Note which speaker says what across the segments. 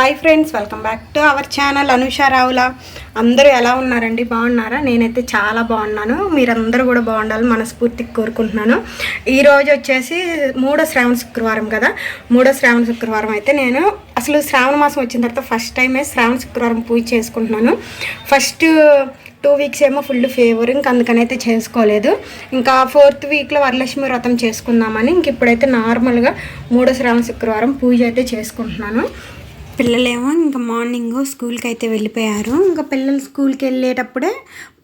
Speaker 1: Hi friends, welcome back to our channel Anusha Ravula. అందరూ ఎలా ఉన్నారండి? బాగున్నారా? నేనైతే చాలా బాగున్నాను. మీరందరూ కూడా బాగుండాలని మనస్ఫూర్తిగా కోరుకుంటున్నాను. ఈరోజు వచ్చేసి మూడో శ్రావణ శుక్రవారం కదా. మూడో శ్రావణ శుక్రవారం అయితే నేను అసలు శ్రావణ మాసం వచ్చిన తర్వాత ఫస్ట్ టైమే శ్రావణ శుక్రవారం పూజ చేసుకుంటున్నాను. ఫస్ట్ 2 వీక్స్ ఏమో ఫుల్ ఫేవర్, ఇంక అందుకనైతే చేసుకోలేదు. ఇంకా 4th వీక్లో వరలక్ష్మి వ్రతం చేసుకుందామని ఇంక ఇప్పుడైతే నార్మల్గా మూడో శ్రావణ శుక్రవారం పూజ అయితే చేసుకుంటున్నాను. పిల్లలేమో ఇంకా మార్నింగ్ స్కూల్కి అయితే వెళ్ళిపోయారు. ఇంకా పిల్లలు స్కూల్కి వెళ్ళేటప్పుడే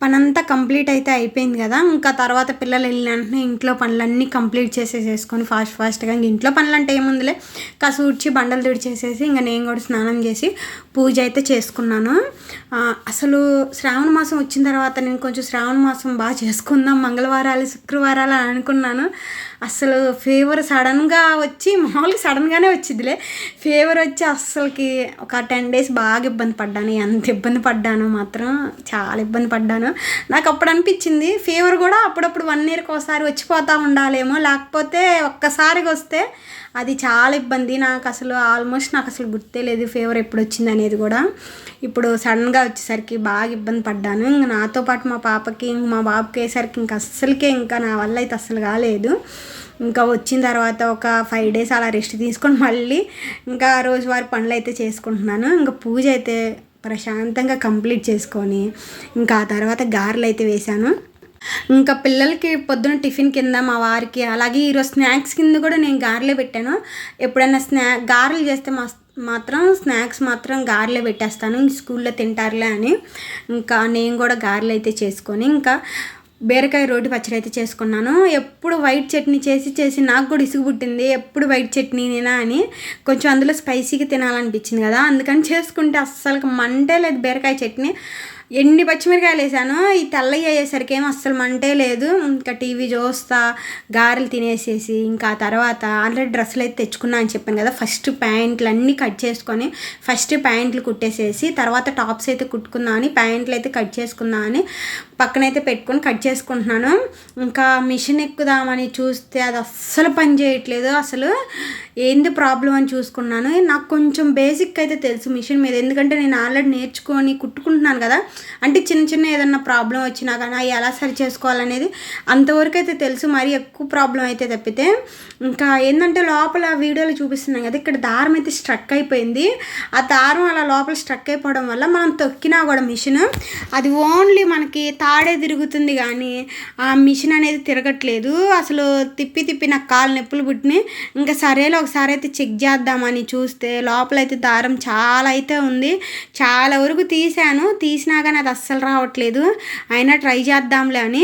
Speaker 1: పనంతా కంప్లీట్ అయితే అయిపోయింది కదా. ఇంకా తర్వాత పిల్లలు వెళ్ళిన వెంటనే ఇంట్లో పనులన్నీ కంప్లీట్ చేసేసుకొని ఫాస్ట్గా ఇంక ఇంట్లో పనులు అంటే ఏముందిలే, కాసు ఊడ్చి బండలు తుడిచేసేసి ఇంకా నేను కూడా స్నానం చేసి పూజ అయితే చేసుకున్నాను. అసలు శ్రావణ మాసం వచ్చిన తర్వాత నేను కొంచెం శ్రావణ మాసం బాగా చేసుకుందాం, మంగళవారాలు శుక్రవారాలు అని అనుకున్నాను. అసలు ఫీవర్ సడన్గా వచ్చి, మామూలుగా సడన్గానే వచ్చిందిలే ఫీవర్ వచ్చి, అస్సలకి ఒక 10 days బాగా ఇబ్బంది పడ్డాను. ఎంత ఇబ్బంది పడ్డాను మాత్రం, చాలా ఇబ్బంది పడ్డాను. నాకు అప్పుడు అనిపించింది ఫీవర్ కూడా అప్పుడప్పుడు 1 yearకి ఒకసారి వచ్చిపోతూ ఉండాలేమో, లేకపోతే ఒక్కసారిగా వస్తే అది చాలా ఇబ్బంది. నాకు అసలు గుర్తే లేదు ఫీవర్ ఎప్పుడు వచ్చింది అనేది కూడా. ఇప్పుడు సడన్గా వచ్చేసరికి బాగా ఇబ్బంది పడ్డాను. ఇంకా నాతో పాటు మా పాపకి మా బాబుకి వేసరికి ఇంకా నా వల్ల అయితే అస్సలు కాలేదు. ఇంకా వచ్చిన తర్వాత ఒక 5 days అలా రెస్ట్ తీసుకొని మళ్ళీ ఇంకా రోజువారి పనులు అయితే చేసుకుంటున్నాను. ఇంకా పూజ అయితే ప్రశాంతంగా కంప్లీట్ చేసుకొని ఇంకా ఆ తర్వాత గారెలు అయితే వేశాను. ఇంకా పిల్లలకి పొద్దున టిఫిన్ కింద మా వారికి, అలాగే ఈరోజు స్నాక్స్ కింద కూడా నేను గారెలే పెట్టాను. ఎప్పుడైనా గారెలు చేస్తే మాత్రం స్నాక్స్ మాత్రం గారెలే పెట్టేస్తాను, స్కూల్లో తింటారులే అని. ఇంకా నేను కూడా గారెలు అయితే చేసుకొని ఇంకా బీరకాయ రోటి పచ్చడి అయితే చేసుకున్నాను. ఎప్పుడు వైట్ చట్నీ చేసి నాకు కూడా ఇసుగు పుట్టింది, ఎప్పుడు వైట్ చట్నీనేనా అని. కొంచెం అందులో స్పైసీగా తినాలనిపించింది కదా, అందుకని చేసుకుంటే అస్సలు మంటే లేదు బీరకాయ చట్నీ. ఎన్ని పచ్చిమిరకాయలు వేసాను, ఈ తెల్లవి అయ్యేసరికి ఏమో అస్సలు మంటే లేదు. ఇంకా టీవీ చూస్తా గారెలు తినేసేసి ఇంకా తర్వాత ఆల్రెడీ డ్రెస్సులు అయితే తెచ్చుకున్నా అని చెప్పాను కదా. ఫస్ట్ ప్యాంట్లు అన్నీ కట్ చేసుకొని ఫస్ట్ ప్యాంట్లు కుట్టేసేసి తర్వాత టాప్స్ అయితే కుట్టుకుందామని ప్యాంట్లు అయితే కట్ చేసుకుందామని పక్కనైతే పెట్టుకొని కట్ చేసుకుంటున్నాను. ఇంకా మిషన్ ఎక్కుదామని చూస్తే అది అస్సలు పని చేయట్లేదు. అసలు ఏంది ప్రాబ్లం అని చూసుకున్నాను. నాకు కొంచెం బేసిక్ అయితే తెలుసు మిషన్ మీద, ఎందుకంటే నేను ఆల్రెడీ నేర్చుకొని కుట్టుకుంటున్నాను కదా. అంటే చిన్న ఏదన్నా ప్రాబ్లం వచ్చినా కానీ అవి ఎలా సరి చేసుకోవాలనేది అంతవరకు అయితే తెలుసు. మరీ ఎక్కువ ప్రాబ్లం అయితే తప్పితే ఇంకా ఏంటంటే లోపల వీడియోలో చూపిస్తున్నాం కదా, ఇక్కడ దారం అయితే స్ట్రక్ అయిపోయింది. ఆ దారం అలా లోపల స్ట్రక్ అయిపోవడం వల్ల మనం తొక్కినా కూడా మిషన్ అది ఓన్లీ మనకి తాడే తిరుగుతుంది కానీ ఆ మిషన్ అనేది తిరగట్లేదు. అసలు తిప్పి నాకు కాలు నొప్పులు పుట్టినాయి. ఇంకా సరేలో ఒకసారి అయితే చెక్ చేద్దామని చూస్తే లోపలైతే దారం చాలా అయితే ఉంది. చాలా వరకు తీసినా కానీ అది అస్సలు రావట్లేదు. అయినా ట్రై చేద్దాంలే అని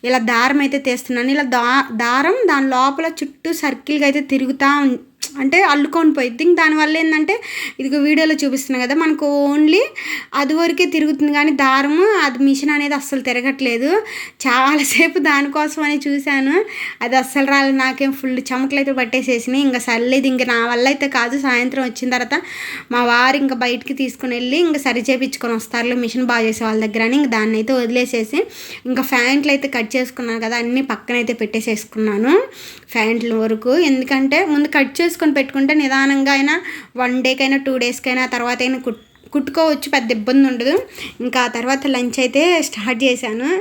Speaker 1: ఇలా దారం అయితే తీస్తున్నాను. ఇలా దారం దాని లోపల చుట్టూ సర్కిల్గా అయితే తిరుగుతూ అంటే అల్లుకొని పోయింది. దానివల్ల ఏంటంటే ఇది వీడియోలో చూపిస్తున్నాను కదా, మనకు ఓన్లీ అది వరకే తిరుగుతుంది కానీ దారము అది మిషన్ అనేది అస్సలు తిరగట్లేదు. చాలాసేపు దానికోసం అని చూశాను, అది అస్సలు రాలేదు. నాకేం ఫుల్ చెమటలు అయితే పట్టేసేసినాయి. ఇంకా సర్లేదు, ఇంకా నా వల్ల అయితే కాదు. సాయంత్రం వచ్చిన తర్వాత మా వారు ఇంకా బయటికి తీసుకుని వెళ్ళి ఇంకా సరి చేయించుకొని వస్తారు మిషన్ బాగా చేసే వాళ్ళ దగ్గర అని. ఇంక దాన్ని అయితే వదిలేసేసి ఇంకా ప్యాంట్లు అయితే కట్ చేసుకున్నాను కదా, అన్నీ పక్కనైతే పెట్టేసేసుకున్నాను ప్యాంట్ల వరకు. ఎందుకంటే ముందు కట్ చేసుకొని పెట్టుకుంటే నిదానంగా అయినా 1 dayకైనా 2 daysకైనా తర్వాత అయినా కుట్టుకోవచ్చు, పెద్ద ఇబ్బంది ఉండదు. ఇంకా ఆ తర్వాత లంచ్ అయితే స్టార్ట్ చేశాను.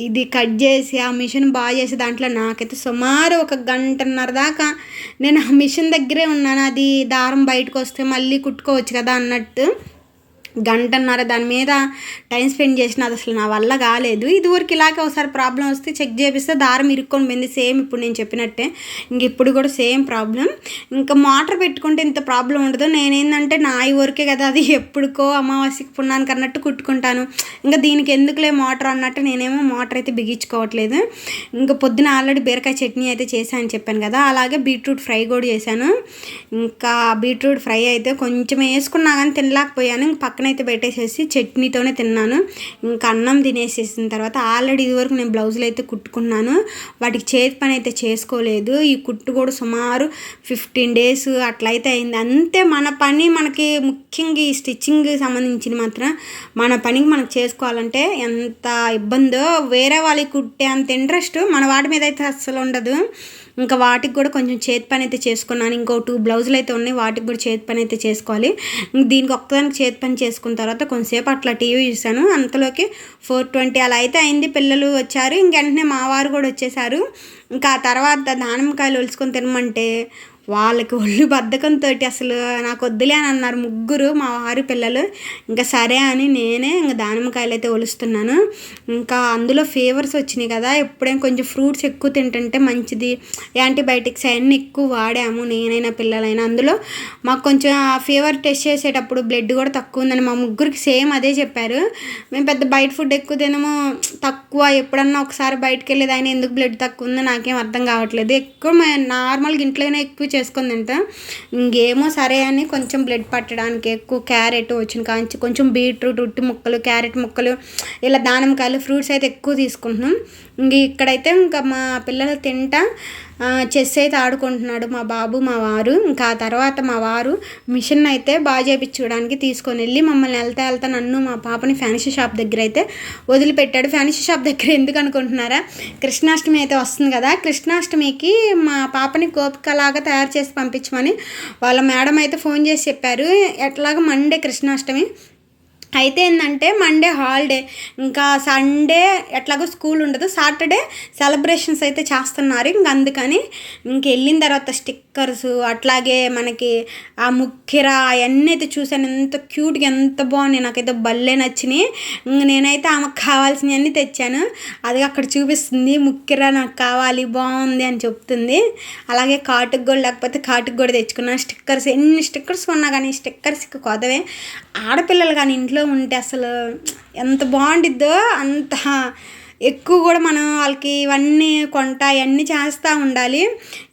Speaker 1: ఇది కట్ చేసి ఆ మిషన్ బాగా చేసి దాంట్లో నాకైతే సుమారు 1 గంటన్నర దాకా నేను ఆ మిషన్ దగ్గరే ఉన్నాను. అది దారం బయటకు వస్తే మళ్ళీ కుట్టుకోవచ్చు కదా అన్నట్టు గంటన్నర దాని మీద టైం స్పెండ్ చేసిన అది అసలు నా వల్ల కాలేదు. ఇదివరకు ఇలాగే ఒకసారి ప్రాబ్లం వస్తే చెక్ చేపిస్తే దారం ఇరుక్కొని పోయింది, సేమ్ ఇప్పుడు నేను చెప్పినట్టే. ఇంక ఇప్పుడు కూడా సేమ్ ప్రాబ్లం. ఇంకా మోటార్ పెట్టుకుంటే ఇంత ప్రాబ్లం ఉండదు. నేనేంటంటే నా వరకే కదా, అది ఎప్పుడుకో అమావాస్యకి పున్నానికి అన్నట్టు కుట్టుకుంటాను. ఇంకా దీనికి ఎందుకులే మోటార్ అన్నట్టు నేనేమో మోటార్ అయితే బిగించుకోవట్లేదు. ఇంకా పొద్దున ఆల్రెడీ బీరకాయ చట్నీ అయితే చేశాను చెప్పాను కదా, అలాగే బీట్రూట్ ఫ్రై కూడా చేశాను. ఇంకా బీట్రూట్ ఫ్రై అయితే కొంచెం వేసుకున్నా కానీ తినలేకపోయాను. పక్కన అయితే పెట్టేసేసి చట్నీతోనే తిన్నాను. ఇంకా అన్నం తినేసేసిన తర్వాత ఆల్రెడీ ఇదివరకు నేను బ్లౌజులు అయితే కుట్టుకున్నాను, వాటికి చేతి పని అయితే చేసుకోలేదు. ఈ కుట్టు కూడా సుమారు 15 days అట్లయితే అయింది. అంతే మన పని మనకి ముఖ్యంగా ఈ స్టిచ్చింగ్ సంబంధించిన మాత్రం మన పనికి మనకు చేసుకోవాలంటే ఎంత ఇబ్బందో, వేరే వాళ్ళకి కుట్టే అంత ఇంట్రెస్ట్ మన వాటి మీద అయితే అస్సలు ఉండదు. ఇంకా వాటికి కూడా కొంచెం చేతి పని అయితే చేసుకున్నాను. ఇంకో 2 బ్లౌజులు అయితే ఉన్నాయి, వాటికి కూడా చేతి పని అయితే చేసుకోవాలి. దీనికి ఒక్కదానికి చేతి పని చేసుకున్న తర్వాత కొంతసేపు అట్లా టీవీ చూశాను. అంతలోకి 4:20 అలా అయితే అయింది. పిల్లలు వచ్చారు, ఇంక వెంటనే మా వారు కూడా వచ్చేసారు. ఇంకా ఆ తర్వాత దానిమ్మకాయలు ఒలుచుకొని తినమంటే వాళ్ళకి ఒళ్ళు బద్ధకంతో అసలు నాకు వద్దులే అని అన్నారు ముగ్గురు, మా వారి పిల్లలు. ఇంకా సరే అని నేనే ఇంకా దానిమ్మకాయలు అయితే ఒలుస్తున్నాను. ఇంకా అందులో ఫీవర్స్ వచ్చినాయి కదా, ఎప్పుడైనా కొంచెం ఫ్రూట్స్ ఎక్కువ తింటుంటే మంచిది, యాంటీబయాటిక్స్ అవన్నీ ఎక్కువ వాడాము నేనైనా పిల్లలైనా. అందులో మాకు కొంచెం ఫీవర్ టెస్ట్ చేసేటప్పుడు బ్లడ్ కూడా తక్కువ ఉందని మా ముగ్గురికి సేమ్ అదే చెప్పారు. మేము పెద్ద బయట ఫుడ్ ఎక్కువ తినము, తక్కువ ఎప్పుడన్నా ఒకసారి బయటకు వెళ్ళేది, ఆయన ఎందుకు బ్లడ్ తక్కువ ఉందో నాకేం అర్థం కావట్లేదు. ఎక్కువ నార్మల్గా ఇంట్లోనే ఎక్కువ చేసుకొని తింటా. ఇంకేమో సరే అని కొంచెం బ్లడ్ పట్టడానికి ఎక్కువ క్యారెట్ వచ్చిన కాంచి కొంచెం బీట్రూట్ ఉట్టి ముక్కలు, క్యారెట్ ముక్కలు, ఇలా దానిమ్మకాయలు, ఫ్రూట్స్ అయితే ఎక్కువ తీసుకుంటున్నాం. ఇక్కడైతే ఇంకా మా పిల్లలు తింటా చెస్ అయితే ఆడుకుంటున్నాడు మా బాబు మా వారు. ఇంకా ఆ తర్వాత మా వారు మిషన్ అయితే బాగా చేయించుకోవడానికి తీసుకొని వెళ్ళి మమ్మల్ని వెళ్తా నన్ను మా పాపని ఫ్యాన్సీ షాప్ దగ్గర అయితే వదిలిపెట్టాడు. ఫ్యాన్సీ షాప్ దగ్గర ఎందుకు అనుకుంటున్నారా, కృష్ణాష్టమి అయితే వస్తుంది కదా, కృష్ణాష్టమికి మా పాపని గోపికలాగా తయారు చేసి పంపించమని వాళ్ళ మేడం అయితే ఫోన్ చేసి చెప్పారు. ఎట్లాగో మండే కృష్ణాష్టమి అయితే ఏంటంటే మండే హాలిడే, ఇంకా సండే ఎట్లాగో స్కూల్ ఉండదు, సాటర్డే సెలబ్రేషన్స్ అయితే చేస్తున్నారు. ఇంక అందుకని వెళ్ళిన తర్వాత స్టిక్కర్స్ అట్లాగే మనకి ఆ ముక్కెర అవన్నీ అయితే చూసాను. ఎంత క్యూట్గా ఎంత బాగున్నాయి, నాకైతే భలే నచ్చినాయి. నేనైతే ఆమెకు కావాల్సినవన్నీ తెచ్చాను. అది అక్కడ చూపిస్తుంది, ముక్కెర నాకు కావాలి బాగుంది అని చెప్తుంది. అలాగే కాటుకు కూడా లేకపోతే కాటుకు కూడా తెచ్చుకున్నాను. స్టిక్కర్స్ ఎన్ని స్టిక్కర్స్ కొన్నా కానీ స్టిక్కర్స్కి కొదవే. ఆడపిల్లలు కానీ ఇంట్లో ఉంటే అసలు ఎంత బాగుండిద్దో అంత ఎక్కువ కూడా మనం వాళ్ళకి ఇవన్నీ కొంటా ఇవన్నీ చేస్తూ ఉండాలి.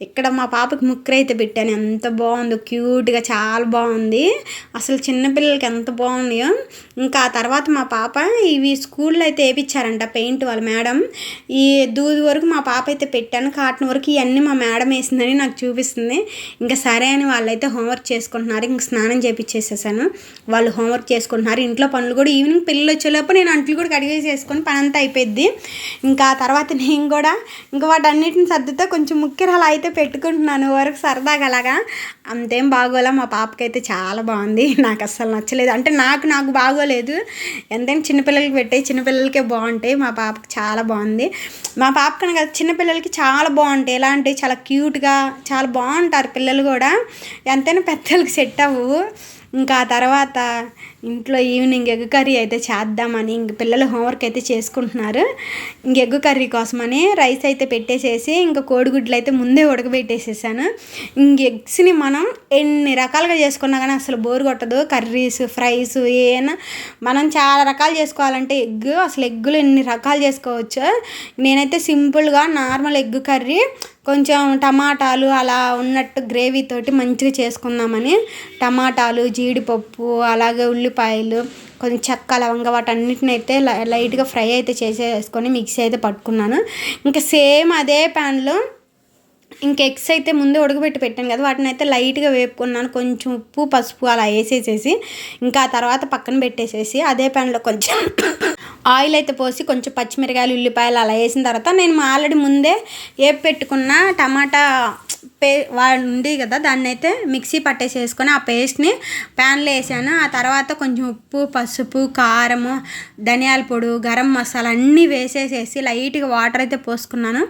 Speaker 1: ఇక్కడ మా పాపకి ముక్కర అయితే పెట్టాను, ఎంత బాగుందో క్యూట్గా, చాలా బాగుంది అసలు. చిన్నపిల్లలకి ఎంత బాగున్నాయో. ఇంకా ఆ తర్వాత మా పాప ఇవి స్కూల్లో అయితే వేయించారంట పెయింట్ వాళ్ళ మేడం. ఈ దూది వరకు మా పాప అయితే పెట్టాను, కాటన్ వరకు ఇవన్నీ మా మేడం వేసిందని నాకు చూపిస్తుంది. ఇంకా సరే అని వాళ్ళైతే హోంవర్క్ చేసుకుంటున్నారు. ఇంక స్నానం చేయించేసేసాను, వాళ్ళు హోంవర్క్ చేసుకుంటున్నారు. ఇంట్లో పనులు కూడా ఈవినింగ్ పిల్లలు వచ్చేలోపు నేను అంట్లు కూడా కడిగేసేసుకొని పని అంతా అయిపోద్ది. ఇంకా తర్వాత నేను కూడా ఇంకా వాటన్నిటిని సర్దుతో కొంచెం ముక్కెరలు అయితే పెట్టుకుంటున్నాను వరకు సరదాగా. అలాగా అంతేం బాగోలా, మా పాపకైతే చాలా బాగుంది, నాకు అస్సలు నచ్చలేదు. అంటే నాకు బాగోలేదు, ఎంతైనా చిన్నపిల్లలకి పెట్టాయి, చిన్నపిల్లలకే బాగుంటాయి. మా పాపకి చాలా బాగుంది. మా పాప కనుక చిన్నపిల్లలకి చాలా బాగుంటాయి, ఎలా అంటే చాలా క్యూట్గా చాలా బాగుంటారు పిల్లలు కూడా, ఎంతైనా పెద్దలకి సెట్ అవ్వవు. ఇంకా ఆ తర్వాత ఇంట్లో ఈవినింగ్ ఎగ్ కర్రీ అయితే చేద్దామని ఇంక పిల్లలు హోంవర్క్ అయితే చేసుకుంటున్నారు. ఇంక ఎగ్ కర్రీ కోసమని రైస్ అయితే పెట్టేసేసి ఇంకా కోడిగుడ్లు అయితే ముందే ఉడకబెట్టేసేసాను. ఇంక ఎగ్స్ని మనం ఎన్ని రకాలుగా చేసుకున్నా కానీ అసలు బోరు కొట్టదు. కర్రీస్, ఫ్రైస్ ఏమైనా మనం చాలా రకాలు చేసుకోవాలంటే అసలు ఎగ్గులు ఎన్ని రకాలు చేసుకోవచ్చు. నేనైతే సింపుల్గా నార్మల్ ఎగ్ కర్రీ కొంచెం టమాటాలు అలా ఉన్నట్టు గ్రేవీతోటి మంచిగా చేసుకుందామని టమాటాలు, జీడిపప్పు, అలాగే ఉల్లిపాయలు, కొంచెం చెక్క, లవంగ వాటన్నిటిని అయితే లైట్గా ఫ్రై అయితే చేసేసుకొని మిక్సీ అయితే పట్టుకున్నాను. ఇంకా సేమ్ అదే ప్యాన్లో ఇంక ఎగ్స్ అయితే ముందే ఉడకబెట్టి పెట్టాను కదా, వాటిని అయితే లైట్గా వేపుకున్నాను. కొంచెం ఉప్పు, పసుపు అలా వేసేసేసి ఇంకా ఆ తర్వాత పక్కన పెట్టేసేసి అదే ప్యాన్లో కొంచెం ఆయిల్ అయితే పోసి కొంచెం పచ్చిమిరకాయలు, ఉల్లిపాయలు అలా వేసిన తర్వాత నేను ఆల్రెడీ ముందే వేపు పెట్టుకున్న టమాటా ఉంది కదా, దాన్ని అయితే మిక్సీ పట్టేసేసుకొని ఆ పేస్ట్ని ప్యాన్లో వేసాను. ఆ తర్వాత కొంచెం ఉప్పు, పసుపు, కారము, ధనియాల పొడి, గరం మసాలా అన్నీ వేసేసేసి లైట్గా వాటర్ అయితే పోసుకున్నాను.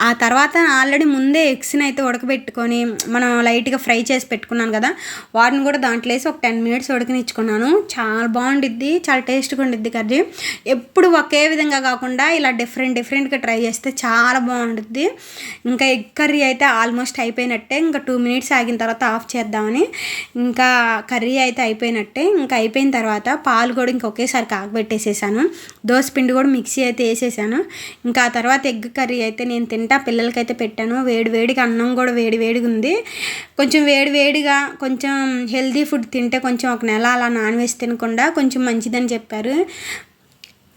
Speaker 1: ఆ తర్వాత ఆల్రెడీ ముందే ఎగ్స్ని అయితే ఉడకబెట్టుకొని మనం లైట్గా ఫ్రై చేసి పెట్టుకున్నాను కదా, వాటిని కూడా దాంట్లో వేసి ఒక 10 minutes ఉడకనిచ్చుకున్నాను. చాలా బాగుండిద్ది, చాలా టేస్ట్గా ఉండిద్ది కర్రీ. ఎప్పుడు ఒకే విధంగా కాకుండా ఇలా డిఫరెంట్గా ట్రై చేస్తే చాలా బాగుంటుంది. ఇంకా ఎగ్ కర్రీ అయితే ఆల్మోస్ట్ అయిపోయినట్టే. ఇంకా 2 minutes ఆగిన తర్వాత ఆఫ్ చేద్దామని ఇంకా కర్రీ అయితే అయిపోయినట్టే. ఇంకా అయిపోయిన తర్వాత పాలు కూడా ఇంక ఒకేసారి కాగబెట్టేసేసాను. దోసపిండి కూడా మిక్సీ అయితే వేసేసాను. ఇంకా ఆ తర్వాత ఎగ్ కర్రీ అయితే నేను తింటా, పిల్లలకైతే పెట్టాను. వేడిగా అన్నం కూడా వేడిగా ఉంది. కొంచెం వేడిగా కొంచెం హెల్దీ ఫుడ్ తింటే కొంచెం ఒక నెల అలా నాన్ వెజ్ తినకుండా కొంచెం మంచిదని చెప్పారు.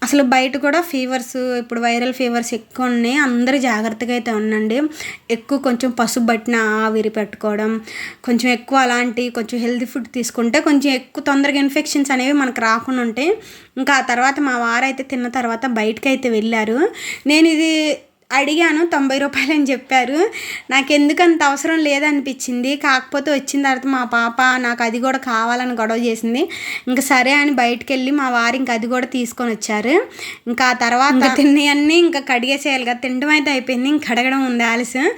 Speaker 1: అసలు బయట కూడా ఫీవర్స్, ఇప్పుడు వైరల్ ఫీవర్స్ ఎక్కువ ఉన్నాయి, అందరూ జాగ్రత్తగా అయితే ఉండండి. ఎక్కువ కొంచెం పసుపు పట్టిన ఆవిరి పెట్టుకోవడం, కొంచెం ఎక్కువ అలాంటి కొంచెం హెల్తీ ఫుడ్ తీసుకుంటే కొంచెం ఎక్కువ తొందరగా ఇన్ఫెక్షన్స్ అనేవి మనకు రాకుండా ఉంటాయి. ఇంకా ఆ తర్వాత మా వారైతే తిన్న తర్వాత బయటకు అయితే వెళ్ళారు. నేను ఇది అడిగాను, 90 రూపాయలు అని చెప్పారు. నాకు ఎందుకంత అవసరం లేదనిపించింది. కాకపోతే వచ్చిన తర్వాత మా పాప నాకు అది కూడా కావాలని గొడవ చేసింది. ఇంకా సరే అని బయటకు వెళ్ళి మా వారు ఇంకా అది కూడా తీసుకొని వచ్చారు. ఇంకా ఆ తర్వాత తిన్నవన్నీ ఇంకా కడిగేసేయాలి కదా, తినడం అయితే అయిపోయింది, ఇంక కడగడం ఉంది ఆలస్యం.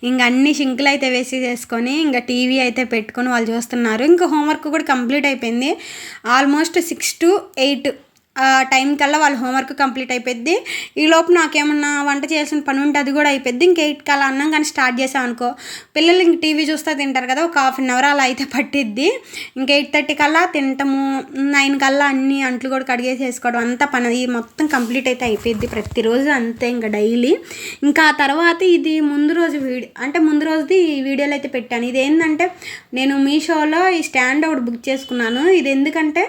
Speaker 1: ఇంకా అన్ని షింకులు అయితే వేసేసుకొని ఇంకా టీవీ అయితే పెట్టుకొని వాళ్ళు చూస్తున్నారు. ఇంకా హోంవర్క్ కూడా కంప్లీట్ అయిపోయింది. ఆల్మోస్ట్ 6 to 8 టైం కల్లా వాళ్ళ హోంవర్క్ కంప్లీట్ అయిపోద్ది. ఈలోపు నాకేమన్నా వంట చేయాల్సిన పని ఉంటే అది కూడా అయిపోద్ది. ఇంక 8 కల్లా అన్నం కానీ స్టార్ట్ చేసాం అనుకో, పిల్లలు ఇంక టీవీ చూస్తూ తింటారు కదా, ఒక ½ అన్ అవర్ అలా అయితే పట్టిద్ది. ఇంక 8:30 కల్లా తింటాము, 9 కల్లా అన్ని అంట్లు కూడా కడిగేసేసుకోవడం అంతా పని మొత్తం కంప్లీట్ అయితే అయిపోద్ది ప్రతిరోజు అంతే ఇంకా డైలీ. ఇంకా ఆ తర్వాత ఇది ముందు రోజు ముందు రోజుది వీడియోలు అయితే పెట్టాను. ఇది ఏంటంటే నేను మీషోలో ఈ స్టాండ్ ఒకటి బుక్ చేసుకున్నాను. ఇది ఎందుకంటే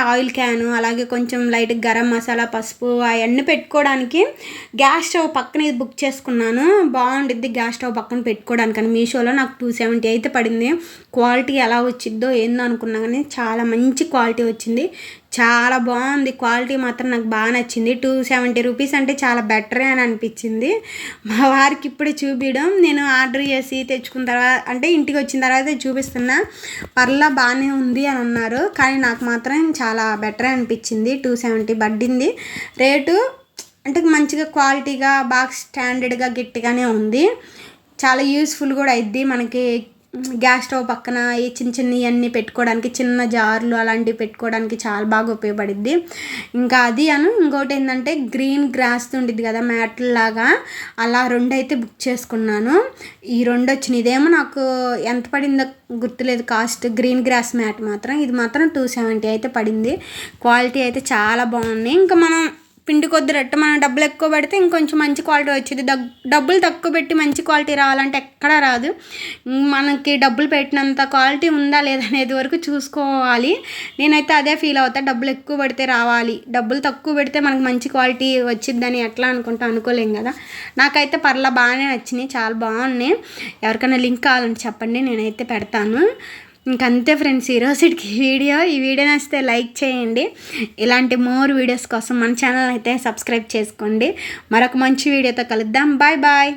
Speaker 1: ఆయిల్ క్యాను, అలాగే కొంచెం లైట్ గరం మసాలా, పసుపు అవన్నీ పెట్టుకోవడానికి గ్యాస్ స్టవ్ పక్కన ఇది బుక్ చేసుకున్నాను. బాగుంటుంది గ్యాస్ స్టవ్ పక్కన పెట్టుకోవడానికి అని. మీషోలో నాకు 270 అయితే పడింది. క్వాలిటీ ఎలా వచ్చిద్దో ఏందో అనుకున్నా కానీ చాలా మంచి క్వాలిటీ వచ్చింది. చాలా బాగుంది క్వాలిటీ మాత్రం, నాకు బాగా నచ్చింది. 270 రూపీస్ అంటే చాలా బెటరే అని అనిపించింది. మా వారికి ఇప్పుడు చూపించడం, నేను ఆర్డర్ చేసి తెచ్చుకున్న తర్వాత అంటే ఇంటికి వచ్చిన తర్వాత చూపిస్తున్నా, పర్లా బాగానే ఉంది అని అన్నారు. కానీ నాకు మాత్రం చాలా బెటరే అనిపించింది. 270 పడింది రేటు. అంటే మంచిగా క్వాలిటీగా బాగా స్టాండర్డ్గా గట్టిగానే ఉంది. చాలా యూస్ఫుల్ కూడా అయింది మనకి. గ్యాస్ స్టవ్ పక్కన ఈ చిన్నవన్నీ పెట్టుకోవడానికి, చిన్న జార్లు అలాంటివి పెట్టుకోవడానికి చాలా బాగా ఉపయోగపడుద్ది. ఇంకా అది ఇంకోటి ఏంటంటే గ్రీన్ గ్రాస్ ఉండిద్ది కదా మ్యాట్లాగా, అలా 2 అయితే బుక్ చేసుకున్నాను. ఈ 2 వచ్చినాయి. ఇదేమో నాకు ఎంత పడిందో గుర్తులేదు కాస్ట్. గ్రీన్ గ్రాస్ మ్యాట్ మాత్రం ఇది మాత్రం 270 అయితే పడింది. క్వాలిటీ అయితే చాలా బాగుంది. ఇంకా మనం పిండి కొద్ది రెట్ట మనం డబ్బులు ఎక్కువ పెడితే ఇంకొంచెం మంచి క్వాలిటీ వచ్చింది. డబ్బులు తక్కువ పెట్టి మంచి క్వాలిటీ రావాలంటే ఎక్కడా రాదు. మనకి డబ్బులు పెట్టినంత క్వాలిటీ ఉందా లేదనేది వరకు చూసుకోవాలి. నేనైతే అదే ఫీల్ అవుతా, డబ్బులు ఎక్కువ పెడితే రావాలి, డబ్బులు తక్కువ పెడితే మనకు మంచి క్వాలిటీ వచ్చిద్దని ఎట్లా అనుకోలేం కదా. నాకైతే పర్లా బాగానే నచ్చినాయి, చాలా బాగున్నాయి. ఎవరికైనా లింక్ కావాలంటే చెప్పండి, నేనైతే పెడతాను. ఇంకంతే ఫ్రెండ్స్ ఈరోజుకి ఈ వీడియో నచ్చితే లైక్ చేయండి. ఇలాంటి మోర్ వీడియోస్ కోసం మన ఛానల్ అయితే సబ్స్క్రైబ్ చేసుకోండి. మరొక మంచి వీడియోతో కలుద్దాం. Bye bye.